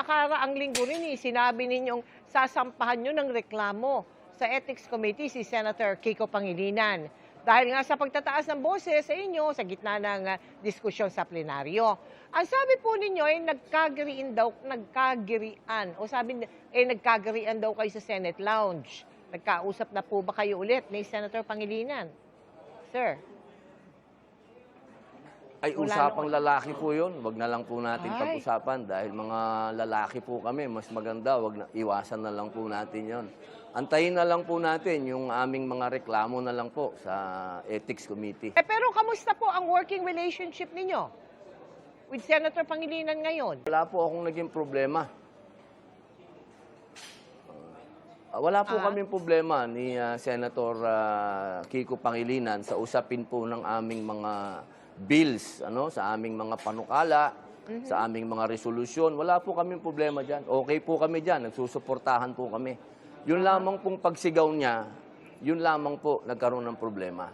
nakaraang linggo rin sinabi ninyong sasampahan nyo ng reklamo sa Ethics Committee si Senator Kiko Pangilinan. Dahil nga sa pagtataas ng boses sa inyo sa gitna ng diskusyon sa plenaryo. Ang sabi po ninyo ay nagkagirian daw kayo sa Senate Lounge. Nagkausap na po ba kayo ulit ni Senator Pangilinan? Sir? Ay, usapang lalaki po yun. Wag na lang po natin Ay. pag-usapan dahil mga lalaki po kami. Mas maganda, iwasan na lang po natin yon. Antayin na lang po natin yung aming mga reklamo na lang po sa Ethics Committee. Pero kamusta po ang working relationship ninyo with Senator Pangilinan ngayon? Wala po akong naging problema. Wala po kaming problema ni Senator Kiko Pangilinan sa usapin po ng aming mga bills, sa aming mga panukala, sa aming mga resolusyon. Wala po kaming problema dyan. Okay po kami dyan. Nagsusuportahan po kami. Yun lamang pong pagsigaw niya, yun lamang po nagkaroon ng problema.